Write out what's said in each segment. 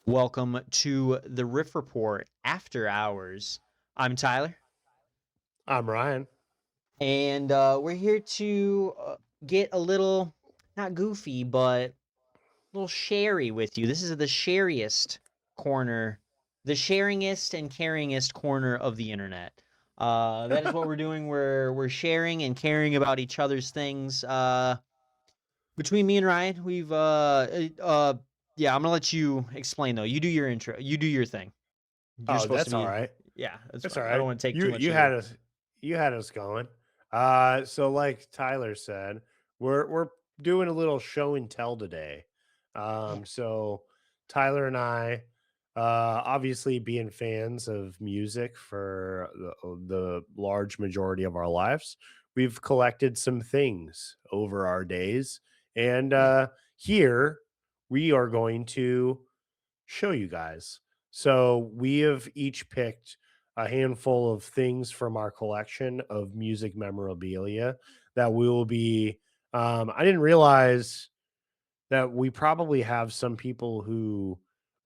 Welcome to the Riff Report After Hours. I'm Tyler, I'm Ryan. and we're here to get a little, not goofy, but a little sherry with you. This is the shariest corner, the sharingest and caringest corner of the internet. That is what we're doing. We're sharing and caring about each other's things. Between me and Ryan, yeah, I'm gonna let you explain though. You do your intro. You do your thing. You're Oh, supposed to that's all be. right. Yeah, that's That's all fine. I don't right. want to take too You much you of had your. us going. So like Tyler said, we're doing a little show and tell today. Yeah. So Tyler and I, obviously being fans of music for the large majority of our lives, we've collected some things over our days, and Yeah. here we are going to show you guys. So we have each picked a handful of things from our collection of music memorabilia that we will be. I didn't realize that we probably have some people who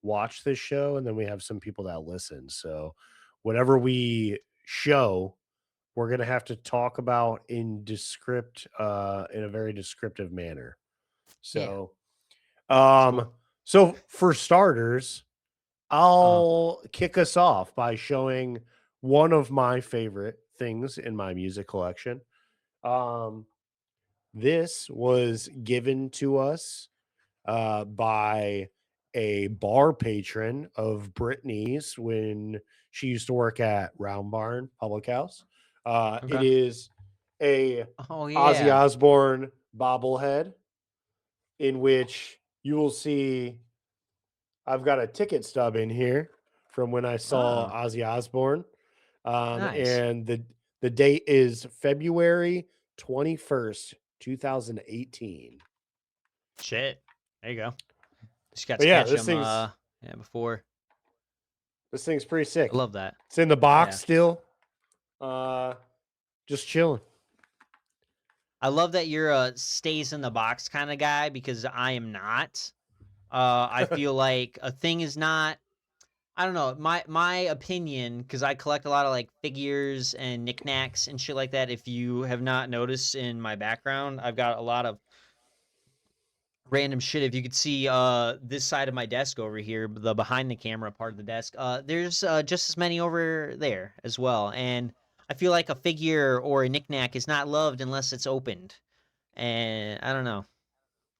watch this show and then we have some people that listen. So whatever we show, we're going to have to talk about in a very descriptive manner. Yeah. So, It's um, cool. so for starters, Uh-huh. I'll kick us off by showing one of my favorite things in my music collection. Um, this was given to us by a bar patron of Brittany's when she used to work at Round Barn Public House. It Okay. is a Oh Ozzy yeah. Osbourne bobblehead in which you will see I've got a ticket stub in here from when I saw Oh, Ozzy Osbourne, nice. and the date is February 21st, 2018. Shit. There you go. Just got But to yeah, catch him. Yeah, before. this thing's pretty I sick. love that. It's in the box Yeah. still, uh, just chilling. I love that you're a stays in the box kind of guy because I am not. I feel like a thing is not. I don't know. My opinion, because I collect a lot of like figures and knickknacks and shit like that. If you have not noticed in my background, I've got a lot of random shit. If you could see this side of my desk over here, the behind the camera part of the desk, there's just as many over there as well. And I feel like a figure or a knickknack is not loved unless it's opened. And I don't know.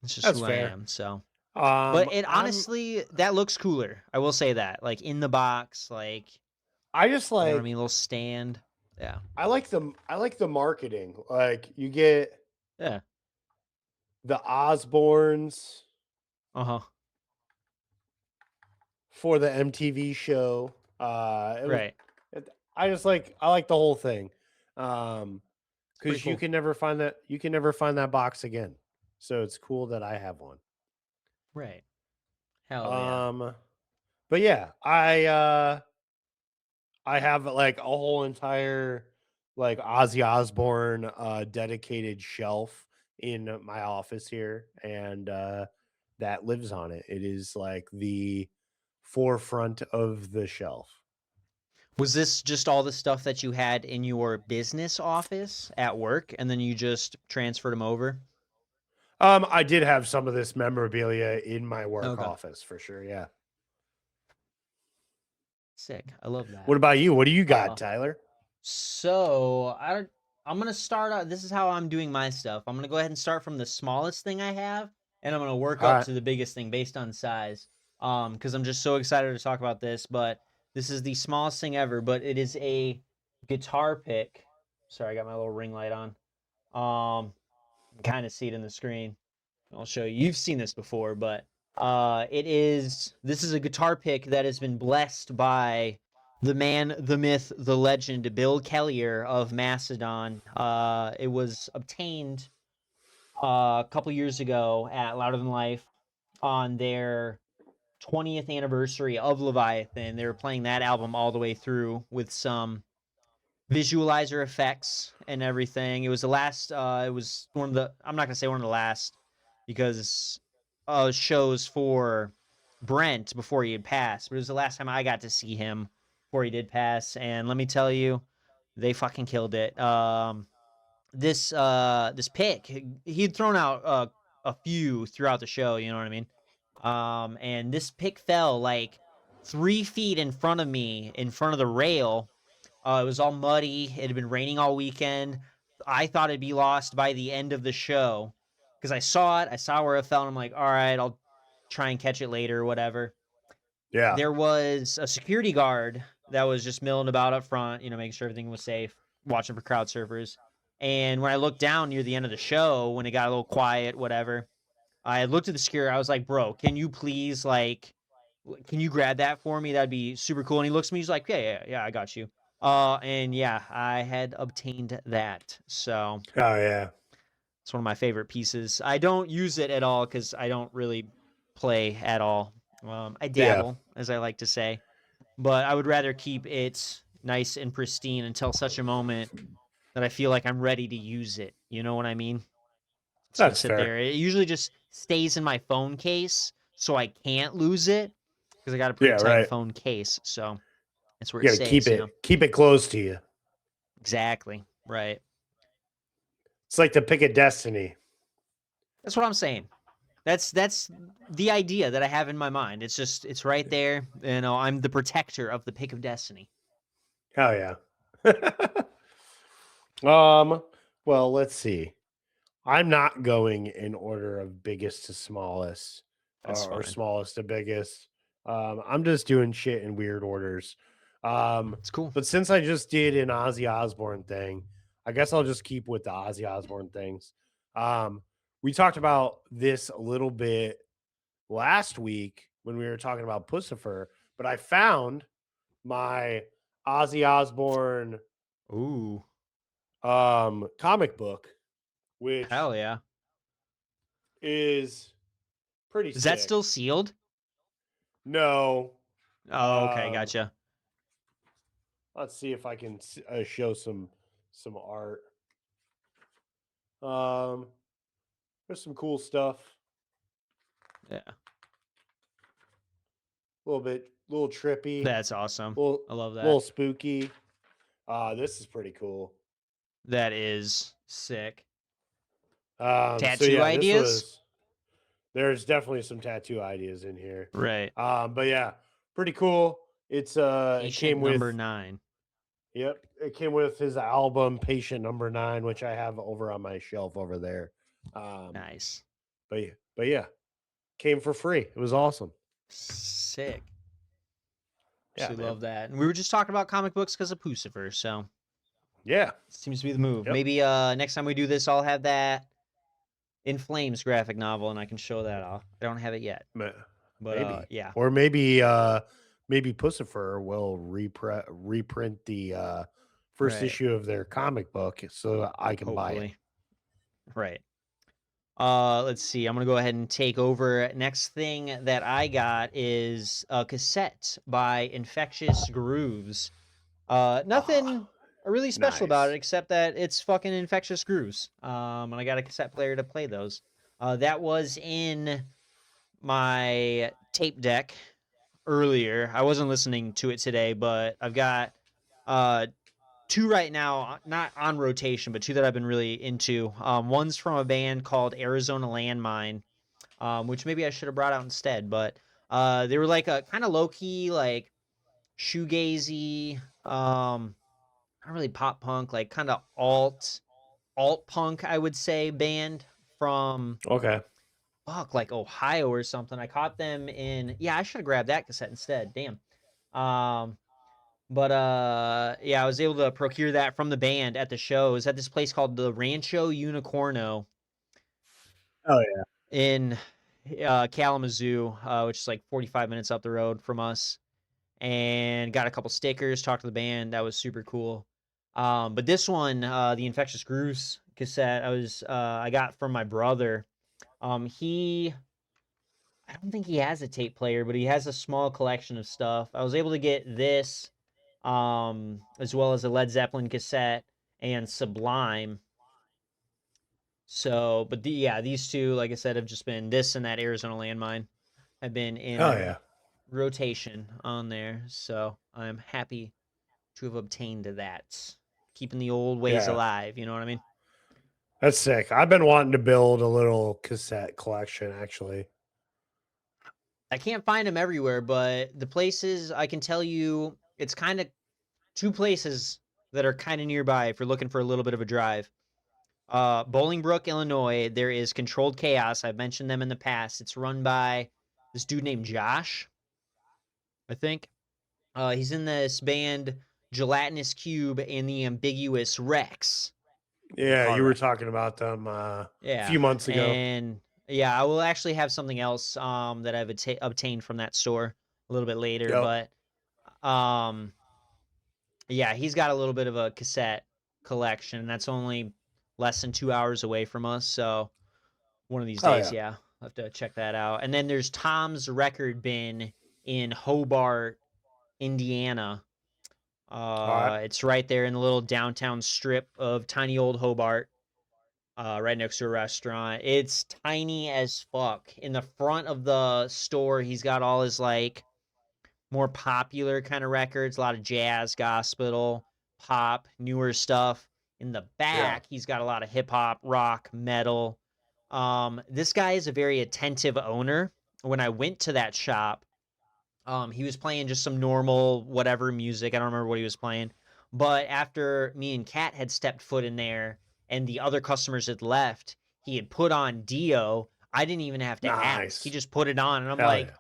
It's just That's who I fair. am. So, but Um, it I'm honestly that looks cooler. I will say that. Like in the box, like I just you know what I mean, like little stand. Yeah. I like the marketing. Like you get Yeah. the Osbournes Uh-huh. for the MTV show. It was Right. I like the whole thing. It's pretty Because cool. you can never find that box again. So it's cool that I have one. Right. Hell yeah. Um, but yeah, I have like a whole entire like Ozzy Osbourne dedicated shelf in my office here, and that lives on it. It is like the forefront of the shelf. Was this just all the stuff that you had in your business office at work and then you just transferred them over? I did have some of this memorabilia in my work Okay. office for sure. Yeah. Sick. I love that. What about you? What do you got, Uh Tyler? so I don't I'm gonna start out this is how I'm doing my stuff. I'm gonna go ahead and start from the smallest thing I have and I'm gonna work All up right. to the biggest thing based on size. Because I'm just so excited to talk about this, but this is the smallest thing ever, but it is a guitar pick. Sorry, I got my little ring light on. You can kind of see it in the screen. I'll show you. You've seen this before, but this is a guitar pick that has been blessed by the man, the myth, the legend, Bill Kellier of Macedon. It was obtained a couple years ago at Louder Than Life on their 20th anniversary of Leviathan. They were playing that album all the way through with some visualizer effects and everything. It was the last. It was one of the. I'm not gonna say one of the last because shows for Brent before he had passed, but it was the last time I got to see him before he did pass. And let me tell you, they fucking killed it. This pick, he'd thrown out a few throughout the show. You know what I mean? And this pick fell like 3 feet in front of me, in front of the rail. It was all muddy. It had been raining all weekend. I thought it'd be lost by the end of the show because I saw it. I saw where it fell, and I'm like, all right, I'll try and catch it later or whatever. Yeah. There was a security guard that was just milling about up front, making sure everything was safe, watching for crowd surfers. And when I looked down near the end of the show, when it got a little quiet, whatever, I looked at the security. I was like, bro, can you please, like, can you grab that for me? That'd be super cool. And he looks at me, he's like, yeah, I got you. And yeah, I had obtained that. So Oh yeah. it's one of my favorite pieces. I don't use it at all because I don't really play at all. I Yeah. dabble, as I like to say, but I would rather keep it nice and pristine until such a moment that I feel like I'm ready to use it. You know what I mean? It's gonna That's sit fair. there. It usually just stays in my phone case, so I can't lose it because I got a pretty Yeah. tight Right. phone case. So that's where You it got to keep stays. it close to you. Exactly right. It's like the pick of destiny. That's what I'm saying. That's the idea that I have in my mind. It's right there. I'm the protector of the pick of destiny. Hell yeah. Well, let's see. I'm not going in order of biggest to smallest, That's or fine. smallest to biggest. I'm just doing shit in weird orders. It's cool. But since I just did an Ozzy Osbourne thing, I guess I'll just keep with the Ozzy Osbourne things. Um, we talked about this a little bit last week when we were talking about Pussifer, but I found my Ozzy Osbourne Ooh, comic book, which hell yeah! is pretty Is that sick. still sealed? No, Oh, okay, um, gotcha. let's see if I can show some art. Um, there's some cool stuff. Yeah, A little trippy, that's awesome. little I love little that. spooky. This is pretty cool. That is sick. So Tattoo yeah, this ideas? was. There's definitely some tattoo ideas in here. Right. But yeah, pretty cool. It Patient came with. number 9. Yep, it came with his album Patient Number 9, which I have over on my shelf over there. Um, Nice. but yeah, came for free. It was awesome. Sick. Yeah, Absolutely man. love that. And we were just talking about comic books because of Pucifer, so Yeah. seems to be the move. Yep. Maybe next time we do this, I'll have that In Flames graphic novel and I can show that off. I don't have it yet, Ma- but Maybe. yeah, Or maybe Pussifer will reprint the first right. issue of their comic book so I can buy it. Hopefully, right. Let's see. I'm gonna go ahead and take over. Next thing that I got is a cassette by Infectious Grooves. Ah, Nothing really special about it nice. except that it's fucking Infectious Grooves. And I got a cassette player to play those. That was in my tape deck earlier. I wasn't listening to it today, but I've got uh two right now, not on rotation, but two that I've been really into. One's from a band called Arizona Landmine, which maybe I should have brought out instead, but they were like a kind of low key, like shoegazy, not really pop punk, like kind of alt punk, I would say, band from Okay. fuck like Ohio or something. I caught them in yeah, I should have grabbed that cassette instead. Damn. Um, but yeah, I was able to procure that from the band at the shows at this place called the Rancho Unicorno Oh yeah. in Kalamazoo, which is like 45 minutes up the road from us. And got a couple stickers, talked to the band. That was super cool. But this one, the Infectious Grooves cassette, I got from my brother. He I don't think he has a tape player, but he has a small collection of stuff. I was able to get this, as well as a Led Zeppelin cassette and Sublime. So, but yeah, these two, like I said, have just been this and that Arizona Landmine. have been in Oh yeah. rotation on there, so I'm happy to have obtained that. Keeping the old ways Yeah. alive, you know what I mean? That's sick. I've been wanting to build a little cassette collection actually. I can't find them everywhere, but the places I can tell you, it's kind of two places that are kind of nearby if you're looking for a little bit of a drive. Bolingbrook, Illinois, there is Controlled Chaos. I've mentioned them in the past. It's run by this dude named Josh, I think. He's in this band Gelatinous Cube and the Ambiguous Rex. Yeah, Guitar you were Rex. talking about them a Yeah, few months ago. and yeah, I will actually have something else that I've obtained from that store a little bit later, Yep. but um yeah, he's got a little bit of a cassette collection. That's only less than 2 hours away from us, so one of these Oh days, yeah. yeah, I'll have to check that out. And then there's Tom's Record Bin in Hobart, Indiana. All right. It's right there in the little downtown strip of tiny old Hobart, right next to a restaurant. It's tiny as fuck. In the front of the store, he's got all his like more popular kind of records, a lot of jazz, gospel, pop, newer stuff. In the Yeah. back, he's got a lot of hip hop, rock, metal. This guy is a very attentive owner. When I went to that shop, he was playing just some normal whatever music. I don't remember what he was playing. But after me and Kat had stepped foot in there and the other customers had left, he had put on Dio. I didn't even have to ask. He Nice. just put it on and I'm Hell like,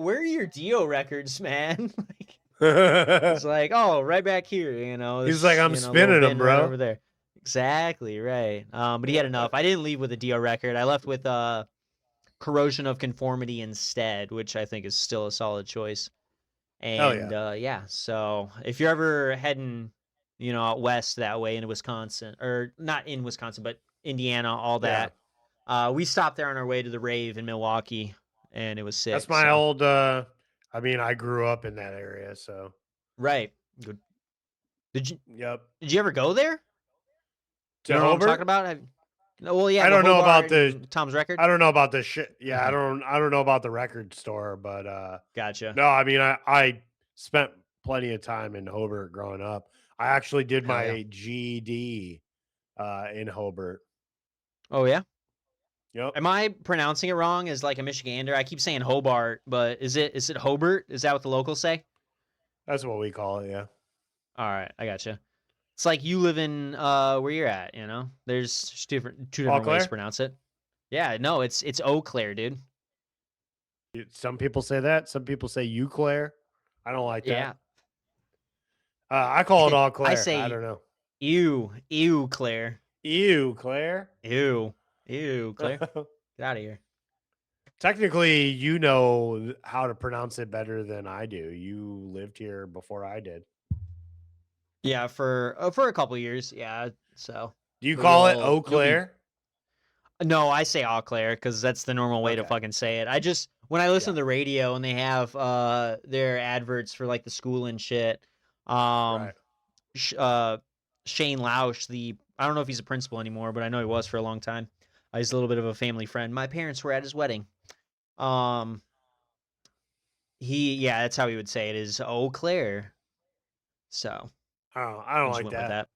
where are your Dio records, man? Like yeah. he's like, "Oh, right back here, you know, He's like, this, I'm little spinning them, bin right bro. over there." Exactly, right. But he had enough. I didn't leave with a Dio record. I left with Corrosion of Conformity instead, which I think is still a solid choice. Hell And yeah. yeah, so if you're ever heading, out west that way into Wisconsin, or not in Wisconsin, but Indiana, all Yeah. that, we stopped there on our way to the rave in Milwaukee, and it was That's sick. my So old I mean, I grew up in that area, so right, good. Did you yep. did you ever go there? You To don't know what I'm talking Hobart? about? No, well, yeah, I the don't know about Hobart the and Tom's Record. I don't know about the shit. Yeah, Okay, I don't know about the record store, but gotcha. no, I mean I spent plenty of time in Hobart growing up. I actually did Hell yeah. my GED in Hobart. Oh yeah. Yep. Am I pronouncing it wrong as like a Michigander? I keep saying Hobart, but is it Hobart? Is that what the locals say? That's what we call it, yeah. All right, I gotcha. It's like you live in where you're at, There's just two Eau different ways to Claire? pronounce it. Yeah, no, it's Eau Claire, dude. Some people say that, some people say Eau Claire. I don't like that. Yeah. I call it Eau I Claire. I say don't know. ew, Claire. Ew, Claire. Ew, Claire. Get out of here. Technically, you know how to pronounce it better than I do. You lived here before I did. Yeah, for a couple years, yeah. So, Do you but call it you'll Eau you'll be Claire? no, I say Eau Claire because that's the normal way to Okay. fucking say it. I just when I listen Yeah. to the radio and they have their adverts for like the school and shit, um, Right. Shane Lausch, I don't know if he's a principal anymore, but I know he was for a long time. He's a little bit of a family friend. My parents were at his wedding. Um, yeah, that's how he would say it is Eau Claire. So I we don't just like went with that. that.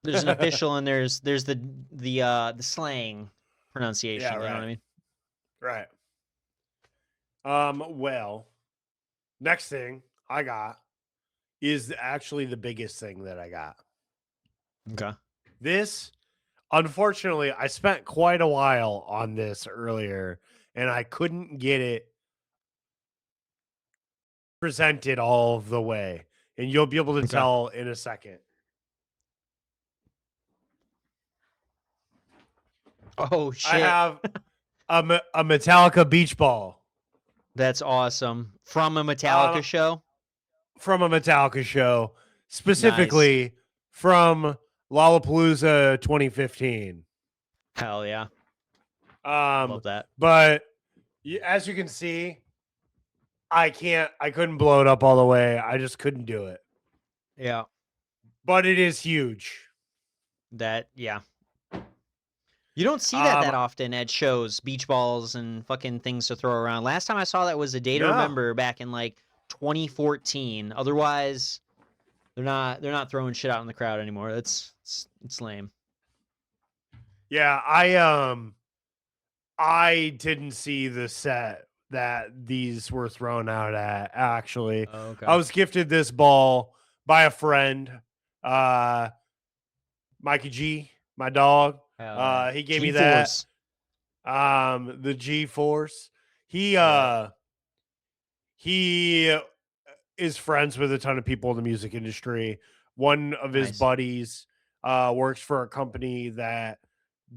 There's an official and there's the slang Yeah, pronunciation. You know what right. I mean? Right. Well, next thing I got is actually the biggest thing that I got. Okay. This, unfortunately, I spent quite a while on this earlier and I couldn't get it presented all of the way. And you'll be able to Okay. tell in a second. Oh I shit. have a Metallica beach ball That's awesome. From a um, Metallica show? from a Metallica show, Nice. specifically from Lollapalooza 2015. Hell yeah. Um, Love that. but as you can see, I couldn't blow it up all the way. I just couldn't do it. Yeah. But it is huge. Yeah. You don't see that often at shows, beach balls and fucking things to throw around. Last time I saw that was a day to No. remember back in like 2014. Otherwise, they're not throwing shit out in the crowd anymore. It's lame. Yeah, I didn't see the set that these were thrown out at, actually. Oh, okay. I was gifted this ball by a friend, uh, Mikey G, my dog. Hell yeah. He gave me G-Force. that. The G Force. He Yeah. he is friends with a ton of people in the music industry. One of his Nice. buddies works for a company that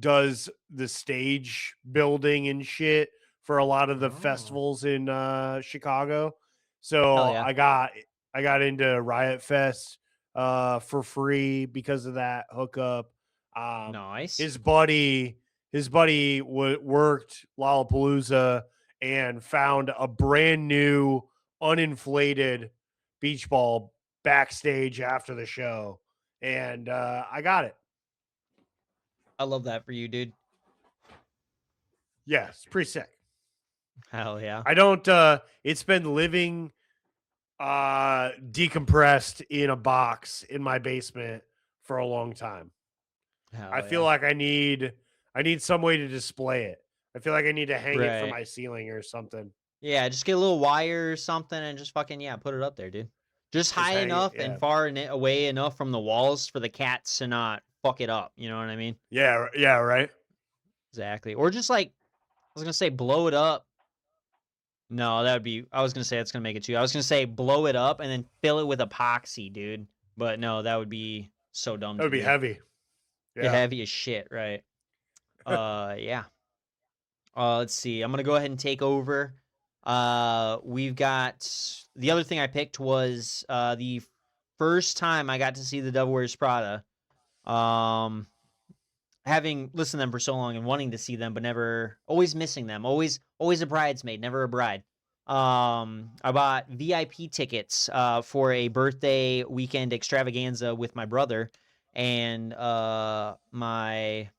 does the stage building and shit for a lot of the Oh. festivals in Chicago. Hell So yeah. I got into Riot Fest for free because of that hookup. Nice. His buddy worked Lollapalooza and found a brand new uninflated beach ball backstage after the show, and I got it. I love that for you, dude. Yeah, it's pretty sick. Hell yeah. I don't it's been living decompressed in a box in my basement for a long time. Hell I feel yeah. like I need some way to display it. I feel like I need to hang it from Right. my ceiling or something. Yeah, just get a little wire or something and just fucking, yeah, put it up there, dude. Just Just high hang it. enough and Yeah. far away enough from the walls for the cats to not fuck it up. You know what I mean? Yeah, yeah, right. Exactly. Or just like, I was going to say blow it up. No, that would be, I was going to say that's going to make it too. I was going to say blow it up and then fill it with epoxy, dude. But no, that would be so dumb That to would be me. heavy. Yeah, Yeah. heavy as shit, right? Yeah. Let's see. I'm gonna go ahead and take over. We've got the other thing I picked was the first time I got to see the Devil Wears Prada. Um, having listened to them for so long and wanting to see them, but never, always missing them. Always a bridesmaid, never a bride. I bought VIP tickets for a birthday weekend extravaganza with my brother and my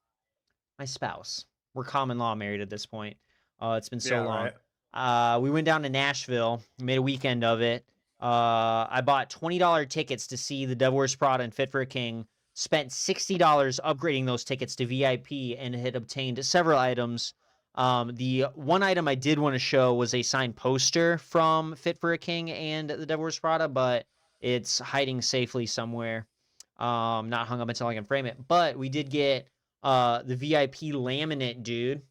spouse. We're common law married at this point. It's been so Yeah, long. right. We went down to Nashville, made a weekend of it. I bought $20 tickets to see the Devil Wears Prada and Fit for a King. Spent $60 upgrading those tickets to VIP and had obtained several items. The one item I did want to show was a signed poster from Fit for a King and the Devil Wears Prada, but it's hiding safely somewhere. Not hung up until I can frame it. But we did get the VIP laminate, dude.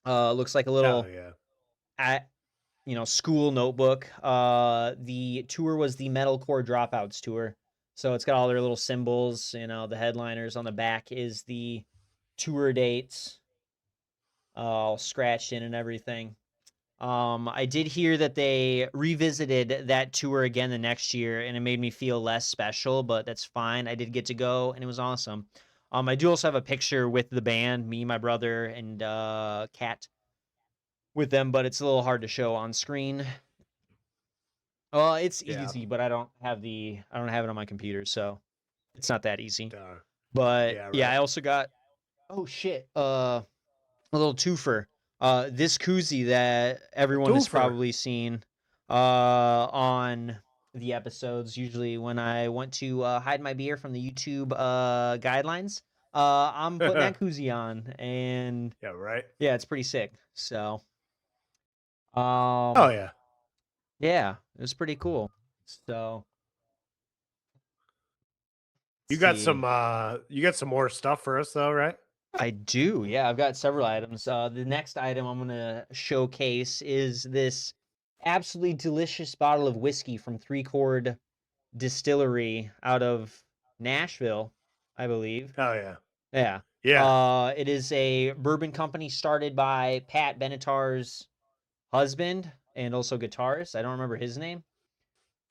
Looks like a Hell little yeah. school notebook. The tour was the Metalcore Dropouts tour. So it's got all their little symbols, the headliners on the back is the tour dates, all scratched in and everything. I did hear that they revisited that tour again the next year, and it made me feel less special, but that's fine. I did get to go, and it was awesome. I do also have a picture with the band, me, my brother, and Kat with them, but it's a little hard to show on screen. It's Yeah. easy, but I don't have it on my computer, so it's not that easy. Duh. But Yeah, yeah, right. I also got a little twofer. This koozie that everyone has Twofer. probably seen on the episodes. Usually, when I want to hide my beer from the YouTube guidelines, I'm putting that koozie on, and Yeah, right. yeah, it's pretty sick. So, Oh yeah. yeah, it was pretty cool. So, You let's got see. some more stuff for us though, right? I do. Yeah, I've got several items. The next item I'm going to showcase is this absolutely delicious bottle of whiskey from Three Chord Distillery out of Nashville, I believe. Hell yeah. Yeah. Yeah. It is a bourbon company started by Pat Benatar's husband and also guitarist. I don't remember his name,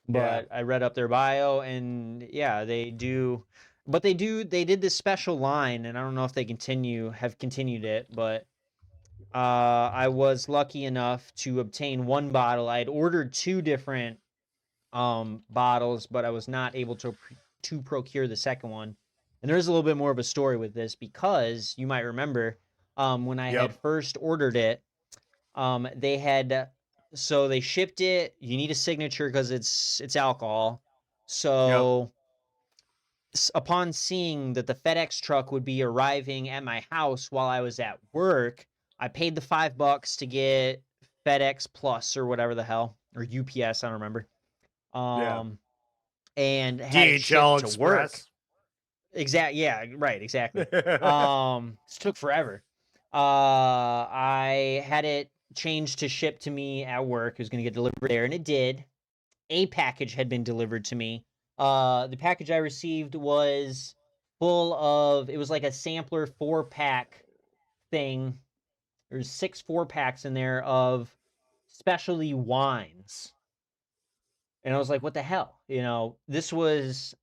Yeah. but I read up their bio and yeah, they did this special line and I don't know if they have continued it, but I was lucky enough to obtain one bottle. I had ordered two different bottles, but I was not able to procure the second one. And there's a little bit more of a story with this because you might remember when I Yep. had first ordered it, they had so they shipped it. You need a signature because it's alcohol. Yep. So upon seeing that the FedEx truck would be arriving at my house while I was at work, I paid the $5 to get FedEx Plus or whatever the hell, or UPS, I don't remember. Yeah. Um, and had it shipped DHL to work. Express. Yeah, right, exactly. It took forever. I had it changed to ship to me at work. It was going to get delivered there, and it did. A package had been delivered to me. The package I received was full of, it was like a sampler 4-pack thing. There's 6 4-packs in there of specialty wines. And I was like, what the hell? This was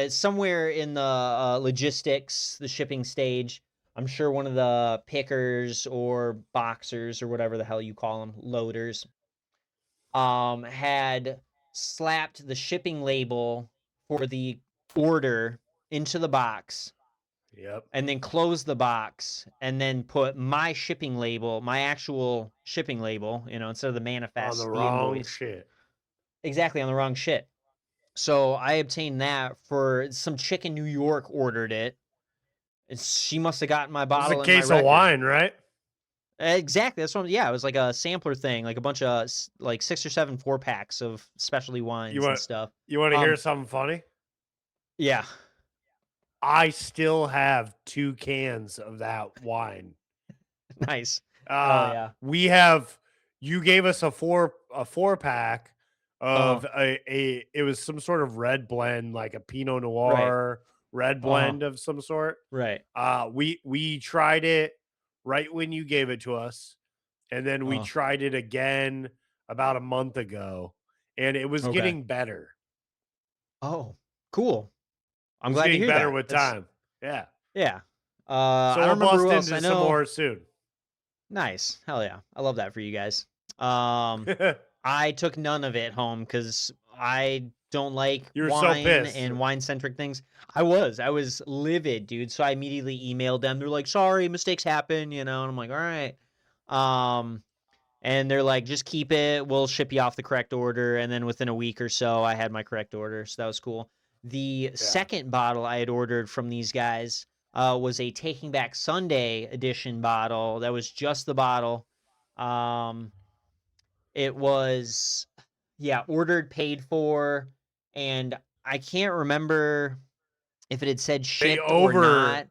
somewhere in the logistics, the shipping stage. I'm sure one of the pickers or boxers or whatever the hell you call them, loaders, had slapped the shipping label for the order into the box Yep. and then closed the box and then put my shipping label, my actual shipping label, instead of the On the manifest, the wrong invoice, shit. exactly on the wrong shit. So I obtained that for some chick in New York ordered it. And she must have gotten my It was a bottle and my case of record. wine, right? Exactly. That's what. Yeah, it was like a sampler thing, like a bunch of like 6 or 7 4-packs of specialty You wines and want stuff. you want to hear Um, something funny? yeah, I still have 2 cans of that wine. nice. Hell yeah. We have you gave us a 4 pack Uh huh. of a it was some sort of red blend, like a Pinot Right. Noir red Uh huh. blend of some sort. Right. We tried it right when you gave it to us, and then we Uh. tried it again about a month ago, and it was Okay. getting better. Oh, cool. It I'm was glad to getting hear better that. with That's time. Yeah. yeah. So I we'll don't remember bust who else. into I some know. more soon. Nice. Hell yeah. I love that for you guys. Um, I took none of it home because I don't like You were so wine pissed. and wine-centric things. I was livid, dude. So I immediately emailed them. They're like, "Sorry, mistakes happen," and I'm like, "All right." Um, and they're like, "Just keep it. We'll ship you off the correct order." And then within a week or so, I had my correct order, so that was cool. The Yeah. second bottle I had ordered from these guys was a Taking Back Sunday edition bottle. That was just the bottle. Um, it was, yeah, ordered, paid for, and I can't remember if it had said They shipped or over not.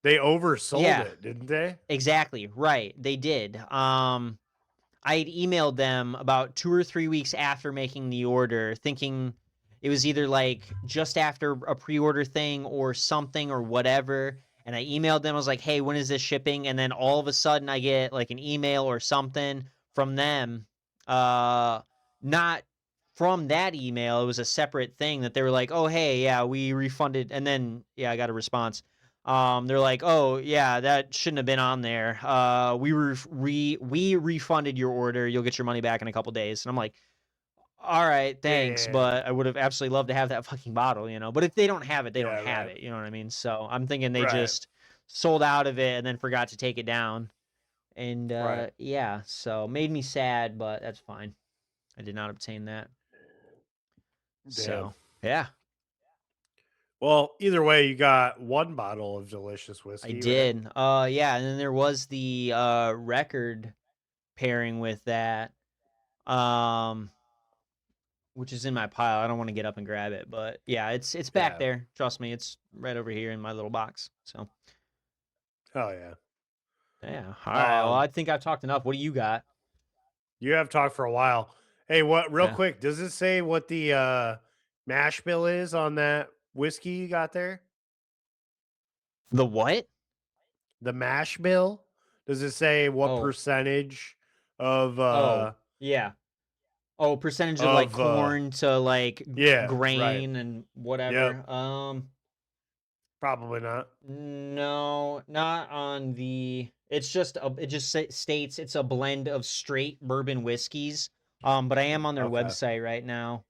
they oversold Yeah, it, didn't they? exactly. Right. They did. I had emailed them about 2 or 3 weeks after making the order, thinking it was either like just after a pre-order thing or something or whatever. And I emailed them. I was like, "Hey, when is this shipping?" And then all of a sudden, I get like an email or something from them. Not from that email. It was a separate thing that they were like, "Oh, hey, yeah, we refunded." And then yeah, I got a response. They're like, "Oh yeah, that shouldn't have been on there. We refunded your order. You'll get your money back in a couple days." And I'm like, "All right, thanks, Yeah. but I would have absolutely loved to have that fucking bottle, But if they don't have it, they don't Yeah, have right. it. You know what I mean? So I'm thinking they Right. just sold out of it and then forgot to take it down. And Right. yeah, so made me sad, but that's fine. I did not obtain that. Damn. So yeah, Well, either way, you got 1 bottle of delicious I whiskey, right? did. Yeah, and then there was the record pairing with that. Um, which is in my pile. I don't want to get up and grab it, but yeah, it's back Yeah. there. Trust me, it's right over here in my little box. So Oh yeah. yeah. All right. Well, Um, I think I've talked enough. What do you got? you have talked for a while. Hey, what real Yeah. quick, does it say what the mash bill is on that whiskey you got there? The what? The mash bill? Does it say what Oh, percentage of oh, yeah. Oh, percentage of like of corn to like yeah, right. grain and Yep. whatever. Probably not. No, not on the. It just states it's a blend of straight bourbon whiskeys. But I am on their Okay. website right now,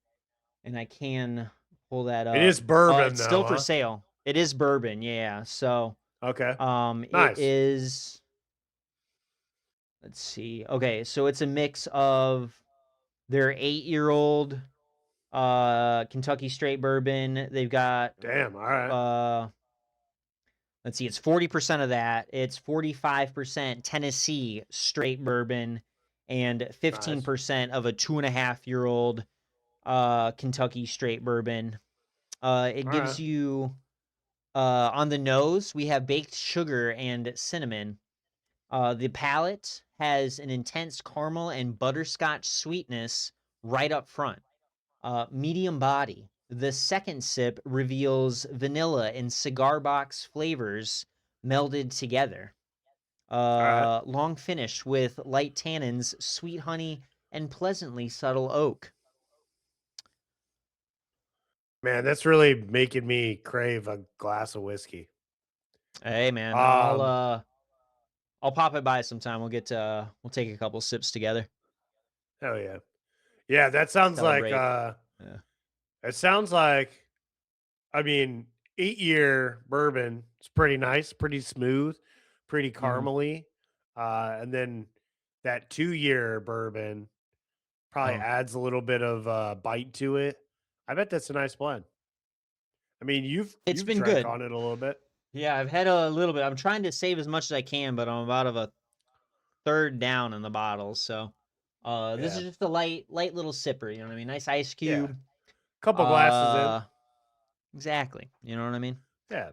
and I can pull that It up. is bourbon It's though, still for huh? sale. It is bourbon, yeah. So, Okay. It Nice. is, let's see. Okay, so it's a mix of their 8-year-old Kentucky straight bourbon. They've got Damn. All right. uh let's see, it's 40% of that. It's 45% Tennessee straight bourbon and Nice. 15% of a 2.5-year-old Kentucky straight bourbon. It All gives right. you on the nose, we have baked sugar and cinnamon. The palate has an intense caramel and butterscotch sweetness right up front. Medium body. The second sip reveals vanilla and cigar box flavors melded together. All right. Long finish with light tannins, sweet honey, and pleasantly subtle oak. Man, that's really making me crave a glass of whiskey. Hey man, Um, I'll pop it by sometime. We'll take a couple sips together. hell yeah. Yeah, that sounds like Celebrate. Yeah. it sounds like I mean, 8-year bourbon. It's pretty nice, pretty smooth, pretty Mhm. caramely. And then that 2-year bourbon probably Oh, adds a little bit of bite to it. I bet that's a nice blend. I mean, it's you've been drank good. on it a little bit. Yeah, I've had a little bit. I'm trying to save as much as I can, but I'm about of a third down in the bottle. So, this Yeah. is just a light little sipper. You know what I mean? Nice ice Yeah. cube. Couple glasses in. Uh, exactly. You know what I mean? Yeah.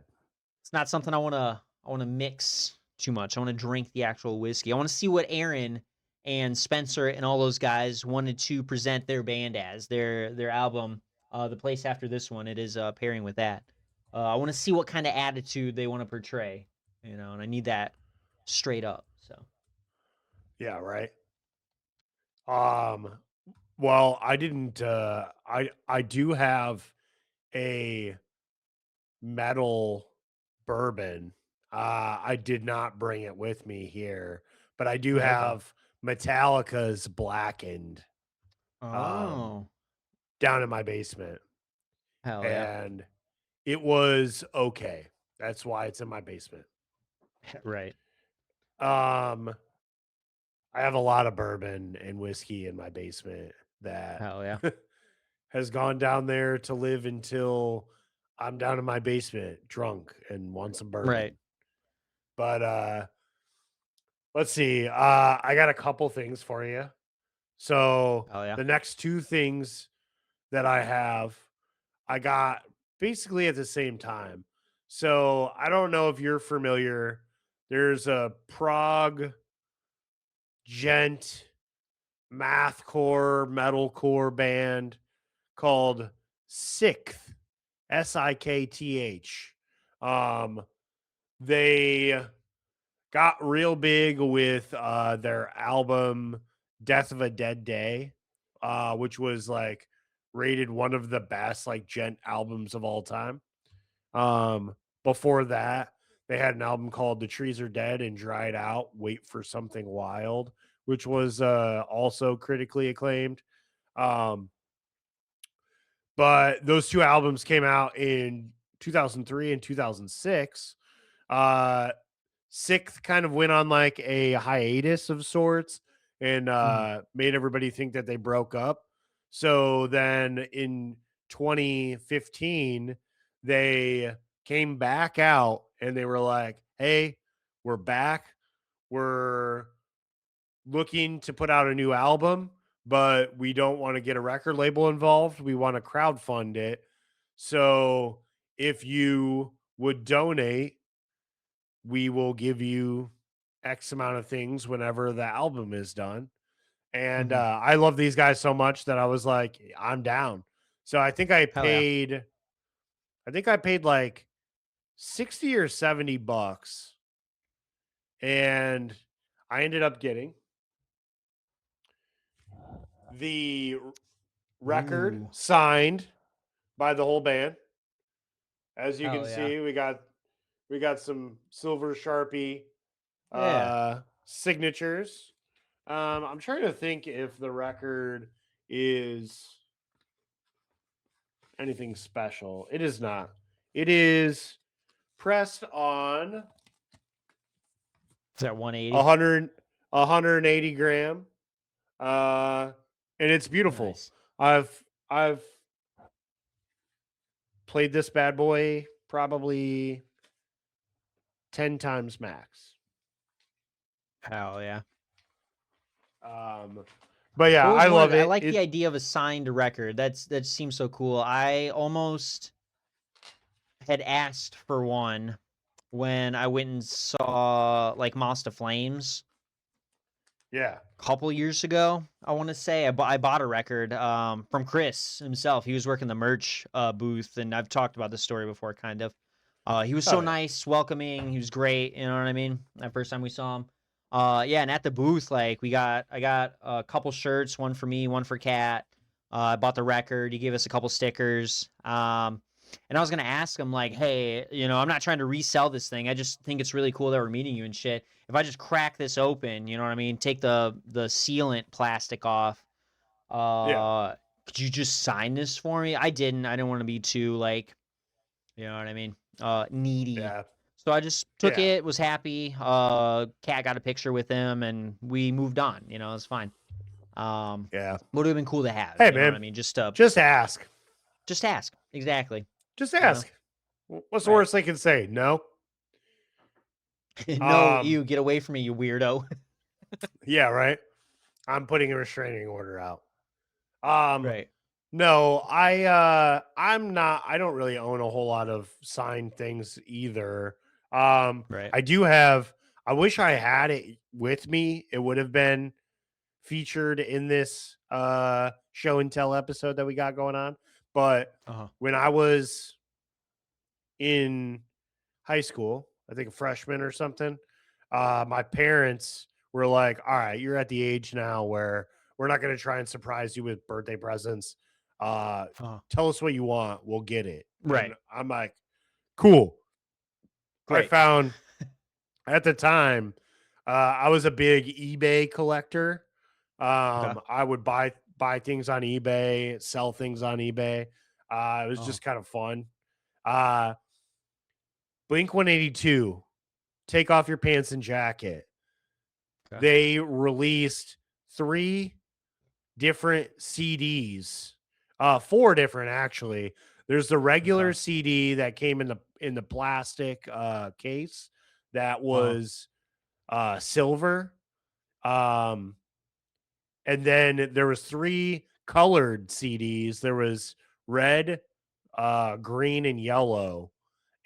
It's not something I wanna mix too much. I wanna drink the actual whiskey. I wanna see what Aaron and Spencer and all those guys wanted to present their band as their album. The place after this one, it is pairing with that. I want to see what kind of attitude they want to portray, and I need that straight up. So, Yeah, right. Um well, I didn't I do have a metal bourbon. I did not bring it with me here, but I do oh, okay. have Metallica's Blackened um, Oh, down in my basement, hell yeah. and it was okay. That's why it's in my basement. Right. Um, I have a lot of bourbon and whiskey in my basement that Hell yeah. has gone down there to live until I'm down in my basement drunk and want some Right. bourbon. But let's see. I got a couple things for you. So Hell yeah. the next two things that I have, I got basically at the same time. So I don't know if you're familiar. There's a prog gent mathcore metalcore band called Sixth, Sikth. Um, they got real big with their album Death of a Dead Day, which was like rated one of the best like gent albums of all time. Before that, they had an album called The Trees Are Dead and Dried Out, Wait for Something Wild, which was also critically acclaimed. Um, but those two albums came out in 2003 and 2006. Uh, Sixth kind of went on like a hiatus of sorts and Mhm. made everybody think that they broke up. So then in 2015, they came back out and they were like, hey, we're back. We're looking to put out a new album, but we don't want to get a record label involved. We want to crowdfund it. So if you would donate, we will give you X amount of things whenever the album is done. And Mhm. I love these guys so much that I was like, I'm down. So Hell yeah. I think I paid like 60 or 70 bucks. And I ended up getting the record Ooh. signed by the whole band. As you can Hell yeah. see, we got some silver Sharpie Yeah. signatures. I'm trying to think if the record is anything special. It is not. It is pressed on Is that 180? 180 gram. And it's beautiful. Nice. I've played this bad boy probably 10 times max. Hell yeah. But yeah, What was I one of love the, I it. like the idea of a signed record. That seems so cool. I almost had asked for one when I went and saw like Moss to Flames Yeah. a couple years ago. I want to say I bought a record from Chris himself. He was working the merch booth, and I've talked about this story before, kind of. He was Oh so yeah. nice, welcoming. He was great. You know what I mean? That first time we saw him. Yeah, and at the booth, like I got a couple shirts, one for me, one for Kat. I bought the record. He gave us a couple stickers. And I was gonna ask him like, hey, I'm not trying to resell this thing. I just think it's really cool that we're meeting you and shit. If I just crack this open, you know what I mean? Take the sealant plastic off. Yeah. Could you just sign this for me? I didn't want to be too like, you know what I mean? Needy. Yeah. So I just took Yeah. it, was happy. Cat got a picture with him and we moved on. It's fine. Yeah. Would have been cool to have, Hey you know what I man, mean? just ask. Just ask. Exactly. Just You know? ask. What's the Right. worst they can say? No. No, you get away from me, you weirdo. Yeah, right. I'm putting a restraining order out. Um, Right. no, I don't really own a whole lot of signed things either. Right. I do have, I wish I had it with me. It would have been featured in this show and tell episode that we got going on. But Uh-huh. when I was in high school, I think a freshman or something, my parents were like, all right, you're at the age now where we're not going to try and surprise you with birthday presents. Uh-huh. Tell us what you want. We'll get it. Right. And I'm like, cool. I Great. found at the time, I was a big eBay collector. Okay. I would buy things on eBay, sell things on eBay. It was Uh-huh. just kind of fun. Uh, Blink 182, Take Off Your Pants and Jacket. Okay. They released 3 different CDs, 4 different actually. There's the regular Okay. CD that came in the plastic case that Uh-huh. was silver. Um, and then there was 3 colored CDs. There was red, green, and yellow,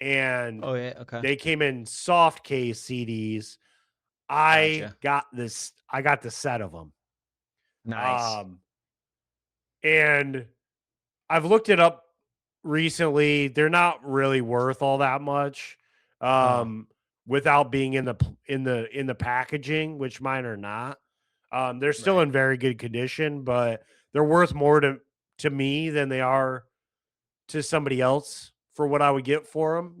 and Oh yeah, okay. they came in soft case CDs. I Gotcha. got this. I got the set of them. Nice. Um, and I've looked it up recently. They're not really worth all that much. Uh-huh. Without being in the packaging, which mine are not. They're still Right. in very good condition, but they're worth more to me than they are to somebody else for what I would get for them.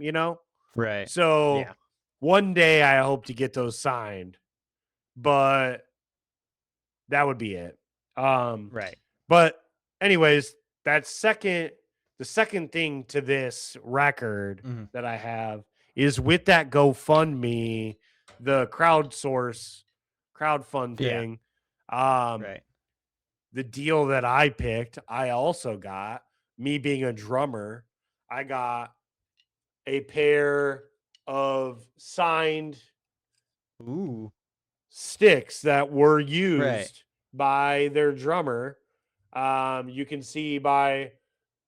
Right. So Yeah. one day I hope to get those signed, but that would be it. Right. But anyways, the second thing to this record Mm-hmm. that I have is with that GoFundMe, the crowdfund Yeah. thing. Um, Right. the deal that I picked, I also got, me being a drummer, I got a pair of signed Ooh. sticks that were Right. used by their drummer. You can see by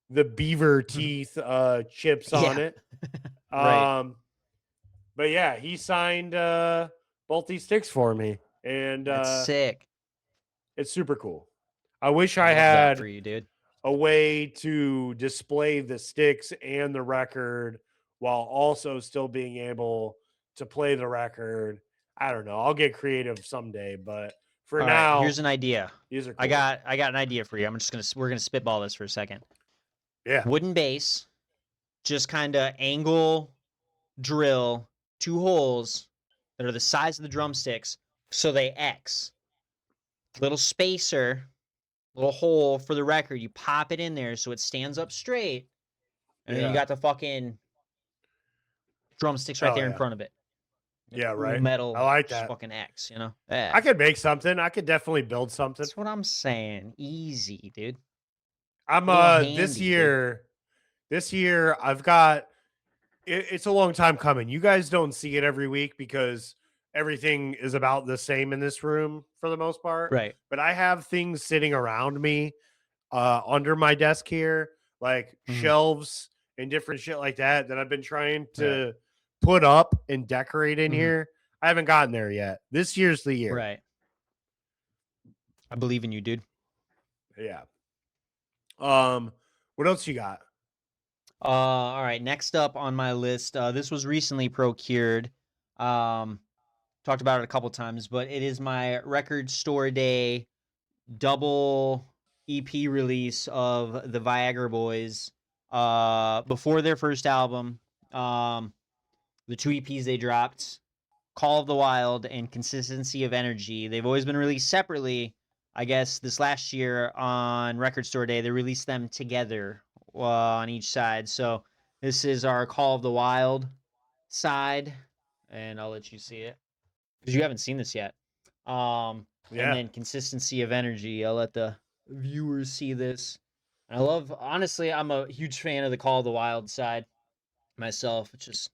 the beaver teeth chips on Yeah. it. Right. But yeah, he signed both these sticks for me, and That's sick. it's super cool. I wish I I love that for had you, dude. a way to display the sticks and the record while also still being able to play the record. I don't know. I'll get creative someday, but for All right, now, here's an idea. these are I cool. got I got an idea for you. We're gonna spitball this for a second. Yeah. Wooden base, just kind of angle drill 2 holes that are the size of the drumsticks, so they X. Little spacer, little hole for the record. You pop it in there so it stands up straight, and then you Yeah. got the fucking drumsticks right Oh there in yeah. front of it. Yeah, Cool right. I metal like that. fucking X, you know? Yeah. I could make something. I could definitely build something. That's what I'm saying. Easy, dude. I'm Little this handy, dude. year. This year I've got it's a long time coming. You guys don't see it every week because everything is about the same in this room for the most part. Right. But I have things sitting around me under my desk here, like Mhm. shelves and different shit like that that I've been trying Right. to put up and decorate in Mhm. here. I haven't gotten there yet. This year's the year. Right. I believe in you, dude. Yeah. What else you got? All right. Next up on my list, this was recently procured. Um, talked about it a couple times, but it is my record store day double EP release of the Viagra Boys. Before their first album, the two EPs they dropped, Call of the Wild and Consistency of Energy. They've always been released separately. I guess this last year on Record Store Day, they released them together on each side. So this is our Call of the Wild side, and I'll let you see it because you haven't seen this yet. And Yeah. then Consistency of Energy. I'll let the viewers see this. I love, honestly, I'm a huge fan of the Call of the Wild side myself, which is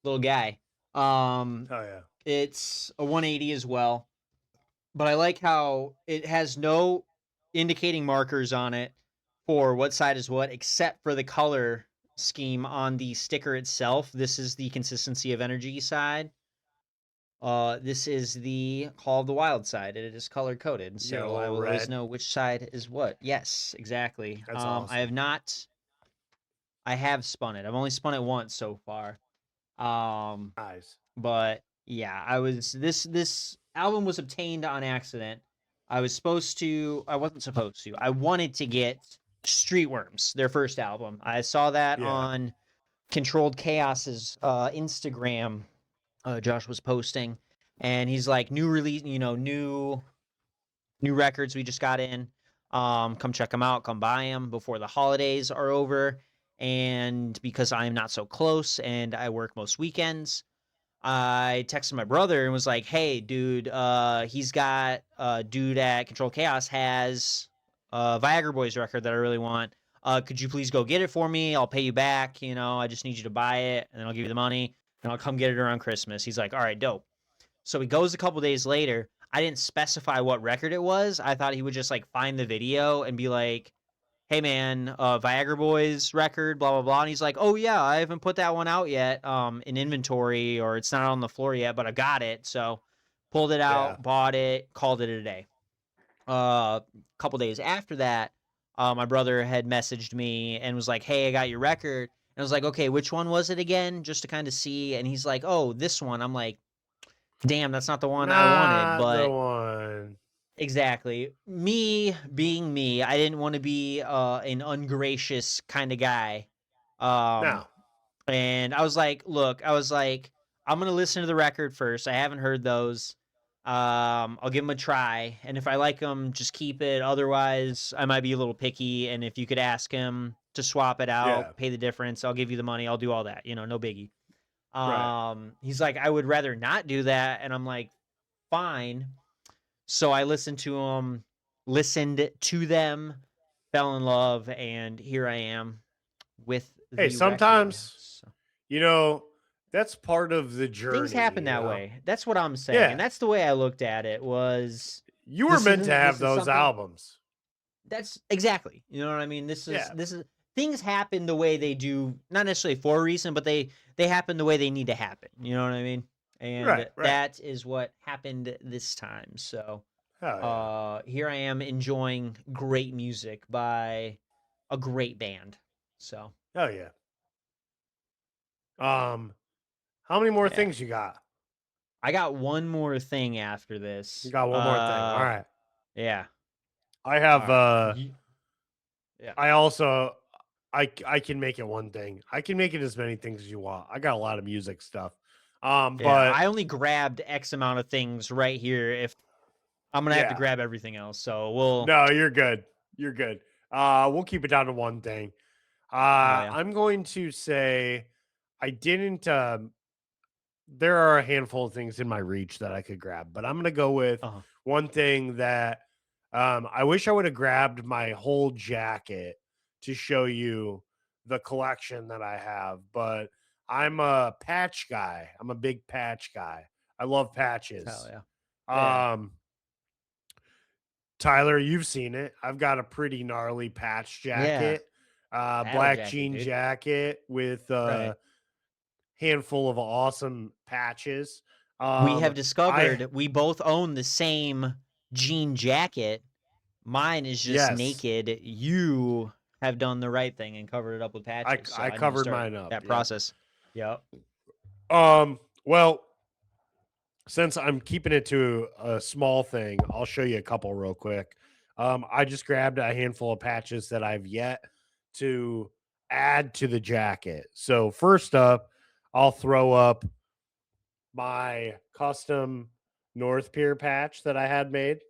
little guy. Um, Oh yeah. it's a 180 as well, but I like how it has no indicating markers on it for what side is what, except for the color scheme on the sticker itself. This is the Consistency of Energy side. This is the Call of the Wild side. It is color coded, You get a so I little will always red. know which side is what. Yes, exactly. That's I have awesome. not. I have spun it. I've only spun it once so far. Um, Nice. but yeah, I was this album was obtained on accident. I wasn't supposed to. I wanted to get Streetworms, their first album. I saw that Yeah. on Controlled Chaos's Instagram. Josh was posting, and he's like, new release, new records we just got in. Come check them out. Come buy them before the holidays are over. And because I'm not so close and I work most weekends, I texted my brother and was like, "Hey, dude, he's got dude at Control Chaos has a Viagra Boys record that I really want. Could you please go get it for me? I'll pay you back. I just need you to buy it, and then I'll give you the money, and I'll come get it around Christmas." He's like, "All right, dope." So he goes a couple days later. I didn't specify what record it was. I thought he would just like find the video and be like, "Hey man, Viagra Boys record, blah blah blah." And he's like, "Oh yeah, I haven't put that one out yet, in inventory, or it's not on the floor yet, but I got it." So pulled it Yeah. out, bought it, called it a day. A couple days after that, my brother had messaged me and was like, "Hey, I got your record." And I was like, "Okay, which one was it again?" Just to kind of see. And he's like, "Oh, this one." I'm like, "Damn, that's not the one I wanted." Not the But one. exactly. Me being me, I didn't want to be an ungracious kind of guy. Um No. and I was like, I'm going to listen to the record first. I haven't heard those. I'll give them a try, and if I like them, just keep it. Otherwise, I might be a little picky, and if you could ask him to swap it out, Yeah. pay the difference, I'll give you the money. I'll do all that, no biggie. Right. He's like, I would rather not do that, and I'm like, fine. So I listened to them, fell in love, and here I am with Hey, the record. sometimes, So you know, that's part of the things journey, happen that way. That's what I'm saying, and Yeah. that's the way I looked at it. Was You were this meant to isn't have this is those something albums. that's exactly, you know what I mean. This is Yeah. this is things happen the way they do, not necessarily for a reason, but they happen the way they need to happen. You know what I mean? And Right. Right. that is what happened this time. So Hell yeah. here I am enjoying great music by a great band. So Hell yeah. How many more yeah. things you got? I got one more thing after You this. got one more thing. All right. Yeah. I All have right. Yeah. I also I can make it one thing. I can make it as many things as you want. I got a lot of music stuff. Yeah. But I only grabbed X amount of things right here. If I'm gonna have to yeah. grab everything else, so we'll. No, you're good. You're good. We'll keep it down to one thing. Oh yeah. I'm going to say I didn't there are a handful of things in my reach that I could grab, but I'm gonna go with Uh-huh. one thing that I wish I would have grabbed my whole jacket to show you the collection that I have, but I'm a patch guy. I'm a big patch guy. I love Hell patches. yeah. Yeah. Um, Tyler, you've seen it. I've got a pretty gnarly patch Yeah. jacket, Battle black jacket, jean dude. jacket with Right. a handful of awesome patches. We have I discovered we both own the same jean jacket. Mine is just yes, naked. You have done the right thing and covered it up with patches. So I I need to covered start mine up. that Yep. process. Yep. Well, since I'm keeping it to a small thing, I'll show you a couple real quick. I just grabbed a handful of patches that I've yet to add to the jacket. So first up, I'll throw up my custom North Pier patch that I had made.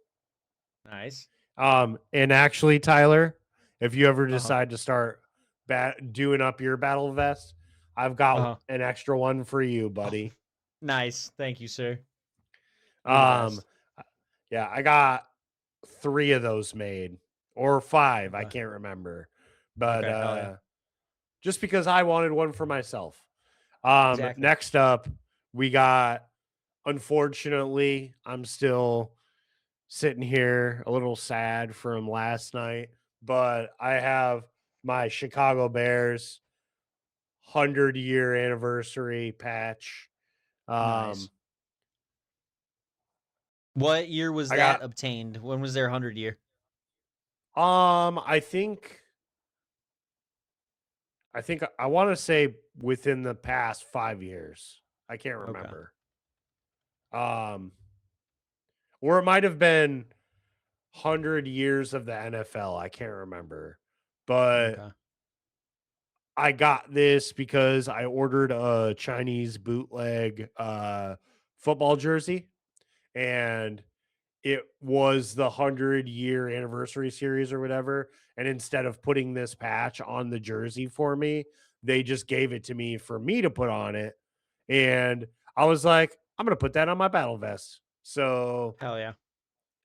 Nice. And actually, Tyler, if you ever Uh-huh. decide to start doing up your battle vest, I've got Uh-huh. an extra one for you, Oh, buddy. nice. Thank you, sir. You're the Um, best. yeah, I got 3 of those made or 5, I Okay. can't remember. But Okay. Hell yeah. just because I wanted one for myself. Exactly. Next up, we got, unfortunately, I'm still sitting here a little sad from last night, but I have my Chicago Bears 100-year anniversary patch. Nice. Um, What year was I that got obtained? When was their 100 year? I think I want to say within the past 5 years. I can't Okay. remember. Um, or it might have been 100 years of the NFL. I can't remember. But Okay. I got this because I ordered a Chinese bootleg football jersey, and it was the 100-year anniversary series or whatever. And instead of putting this patch on the jersey for me, they just gave it to me for me to put on it. And I was like, I'm going to put that on my battle vest. So Hell yeah.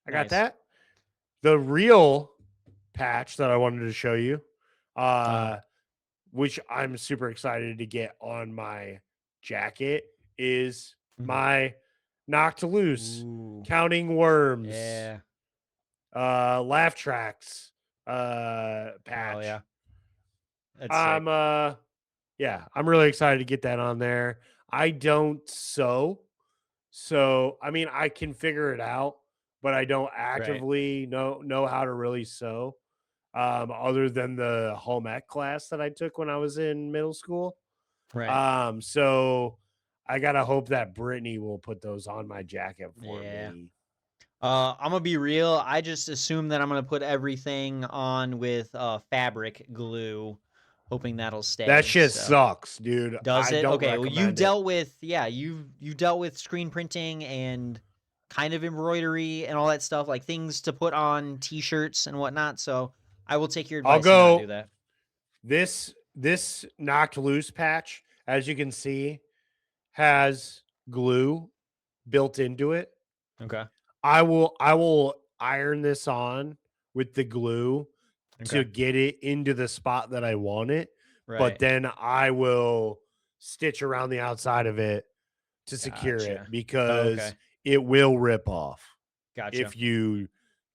I got Nice. that. The real patch that I wanted to show you, Uh-huh. uh, which I'm super excited to get on my jacket, is Mhm. my knocked loose, Ooh. counting worms, Yeah. laugh tracks, Hell patch. yeah. That's sick. I'm yeah, I'm really excited to get that on there. I don't sew, so I mean I can figure it out, but I don't Right. actively know how to really sew. Other than the home ec class that I took when I was in middle school. Right. So I gotta hope that Brittany will put those on my jacket for Yeah. me. I'm gonna be real. I just assume that I'm gonna put everything on with fabric glue, hoping that'll That stay. shit So sucks, dude. does I it? don't Okay. Well, you've recommend it. dealt with you dealt with screen printing and kind of embroidery and all that stuff, like things to put on t-shirts and whatnot. So I will take your I'll advice and not do go that. this knocked loose patch, as you can see, has glue built into it. Okay. I will iron this on with the glue to Okay. get it into the spot that I want it, but Right. then I will stitch around the outside of it to secure it Gotcha. because Okay. it will rip off Gotcha. if you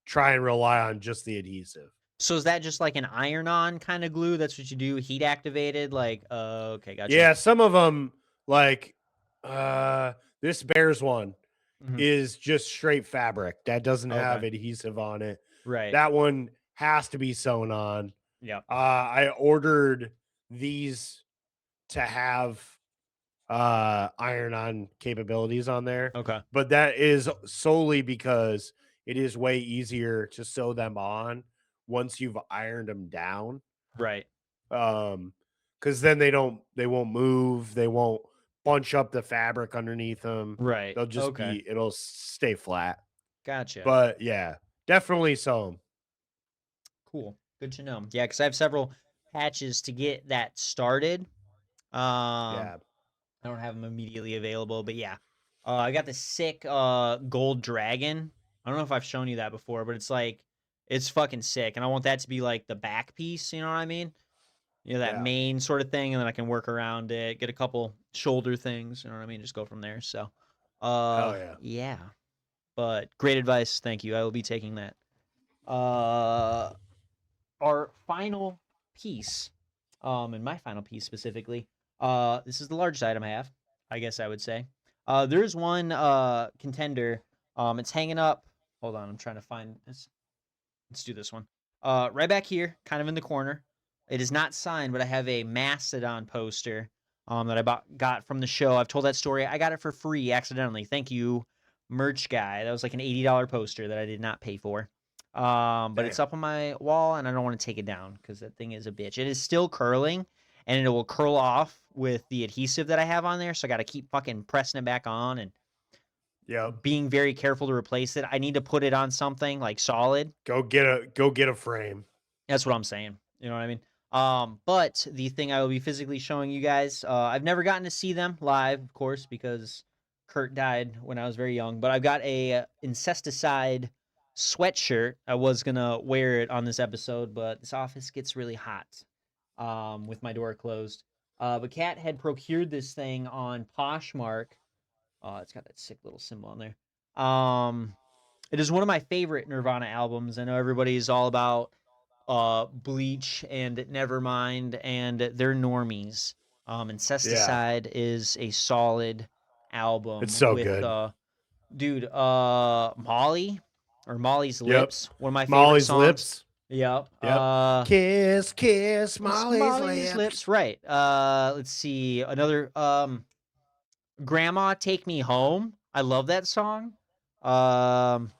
try and rely on just the adhesive. So is that just like an iron-on kind of glue? That's what you do, heat activated? Like, okay, gotcha. Yeah, some of them like uh this bears one Mhm. is just straight fabric that doesn't have Okay. adhesive on it. Right. That one has to be sewn on. Yep. I ordered these to have iron on capabilities on there, Okay. but that is solely because it is way easier to sew them on once you've ironed them down. Right. Um, because then they won't move, they won't bunch up the fabric underneath them. Right. They'll just Okay. be it'll stay flat. Gotcha. But yeah, definitely sew 'em. Cool. Good to know. Yeah, because I have several patches to get that started. Um, Yeah. I don't have them immediately available, but yeah. I got the sick gold dragon. I don't know if I've shown you that before, but it's fucking sick, and I want that to be like the back piece. You know what I mean? You know, that Yeah. main sort of thing, and then I can work around it, get a couple shoulder things. You know what I mean? Just go from there. So, Hell yeah. yeah. But great advice. Thank you. I will be taking that. Uh, our final piece, and my final piece specifically, this is the largest item I have, I guess I would say. There's one contender. It's hanging up. Hold on, I'm trying to find this. Let's do this one. Right back here, kind of in the corner. It is not signed, but I have a Mastodon poster that I got from the show. I've told that story. I got it for free accidentally. Thank you, merch guy. That was like an $80 poster that I did not pay for. But it's Damn. up on my wall, and I don't want to take it down because that thing is a bitch. It is still curling, and it will curl off with the adhesive that I have on there. So I got to keep fucking pressing it back on and Yep. being very careful to replace it. I need to put it on something like solid. Go get a frame. That's what I'm saying. You know what I mean? But the thing I will be physically showing you guys, I've never gotten to see them live, of course, because Kurt died when I was very young. But I've got a incesticide sweatshirt. I was gonna wear it on this episode, but this office gets really hot with my door closed. But Kat had procured this thing on Poshmark. It's got that sick little symbol on there. It is one of my favorite Nirvana albums. I know everybody's all about Bleach and Nevermind, and they're normies. Yeah. Incesticide is a solid It's album so with good. dude, Molly or Molly's Yep. Lips, one of my favorite Molly's songs. lips. Yep. Yep. Kiss, kiss It's Molly's Molly's lips. Lips, right. Let's see. Another Grandma Take Me Home. I love that song. Um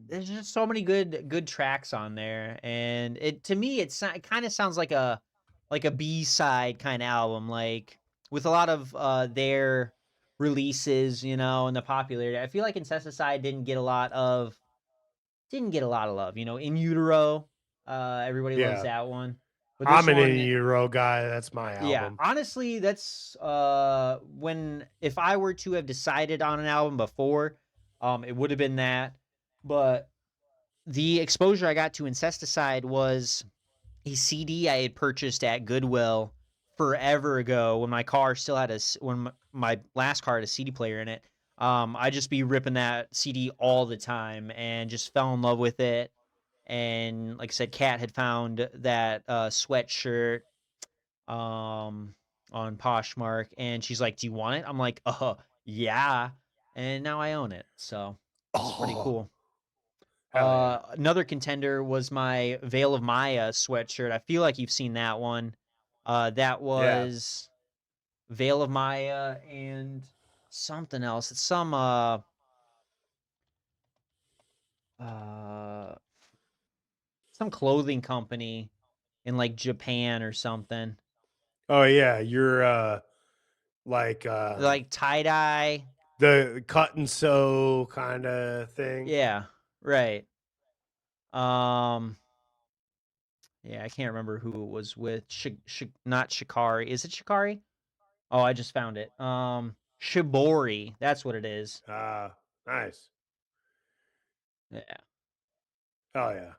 there's just so many good tracks on there, and it to me it kind of sounds like a B-side kind of album, like with a lot of their releases, you know, and the popularity. I feel like Incesticide didn't get a lot of love, you know. In Utero, everybody loves Yeah. that one, but this I'm an In one, Utero guy. That's my yeah, album. honestly, that's when if I were to have decided on an album before, it would have been that. But the exposure I got to Incesticide was a CD I had purchased at Goodwill forever ago when my car still had when my last car had a CD player in it. I just be ripping that CD all the time and just fell in love with it. And like I said, Kat had found that sweatshirt um, on Poshmark, and she's like, "Do you want it?" I'm like, yeah." And now I own it, so it's pretty Oh, cool. hell yeah. Another contender was my Veil of Maya sweatshirt. I feel like you've seen that one. That Yeah. was Veil of Maya and something else. It's uh some clothing company in like Japan or something. Oh yeah. You're like Like tie dye. the cut and sew kind of thing. Yeah, right. Um, yeah, I can't remember who it was with. Not Shikari. Is it Shikari? Oh, I just found it. Shibori. That's what it is. Nice. Yeah. Oh yeah.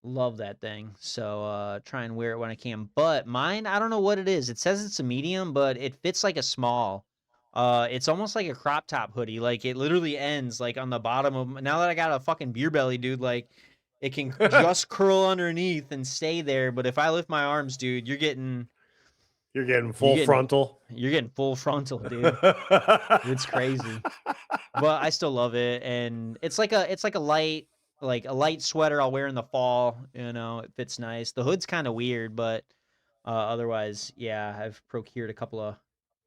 Love that thing. So try and wear it when I can. But mine, I don't know what it is. It says it's a medium, but it fits like a small. It's almost like a crop top hoodie. Like it literally ends like on the bottom of now that I got a fucking beer belly, dude, like it can just curl underneath and stay there. But if I lift my arms, dude, You're getting you're full getting frontal. you're getting full frontal, dude. It's crazy. But I still love it, and it's like a light sweater I'll wear in the fall. You know, it fits nice. The hood's kind of weird, but otherwise, yeah, I've procured a couple of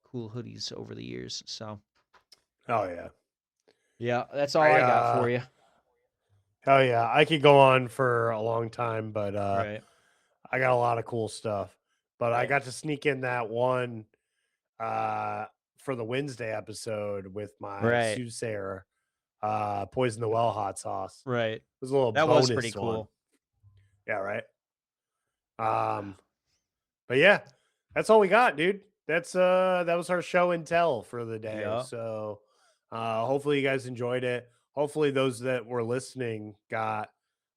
cool hoodies over the years. So Oh yeah. yeah, that's all I I got for you. hell yeah. I could go on for a long time, but Right, I got a lot of cool stuff. But I right, got to sneak in that one uh for the Wednesday episode with my right, soothsayer, poison the well hot sauce. right. It was a little That was pretty bonus one. cool. Yeah, right. Um, but yeah, that's all we got, dude. that was our show and tell for the day. Yup. So hopefully you guys enjoyed it. Hopefully those that were listening got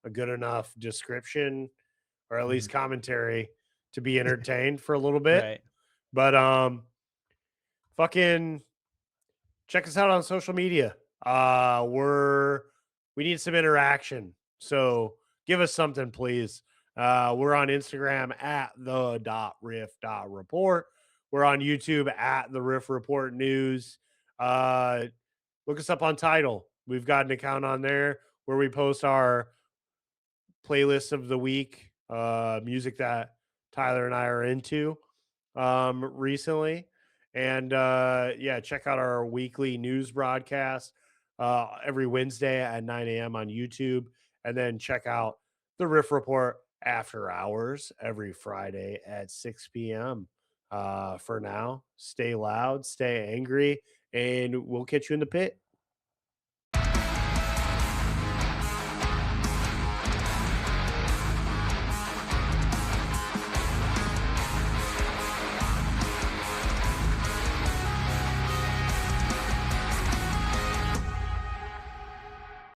a good enough description or at Mhm. least commentary to be entertained for a little bit. Right. But fucking check us out on social media. We need some interaction. So give us something, please. We're on Instagram at the.riff.report. We're on YouTube at the Riff Report News. Uh, Look us up on Tidal. We've got an account on there where we post our playlist of the week, music that Tyler and I are into recently. And yeah, check out our weekly news broadcast every Wednesday at 9 a.m. on YouTube. And then check out the Riff Report after hours every Friday at 6 p.m. For now, stay loud, stay angry, and we'll catch you in the pit.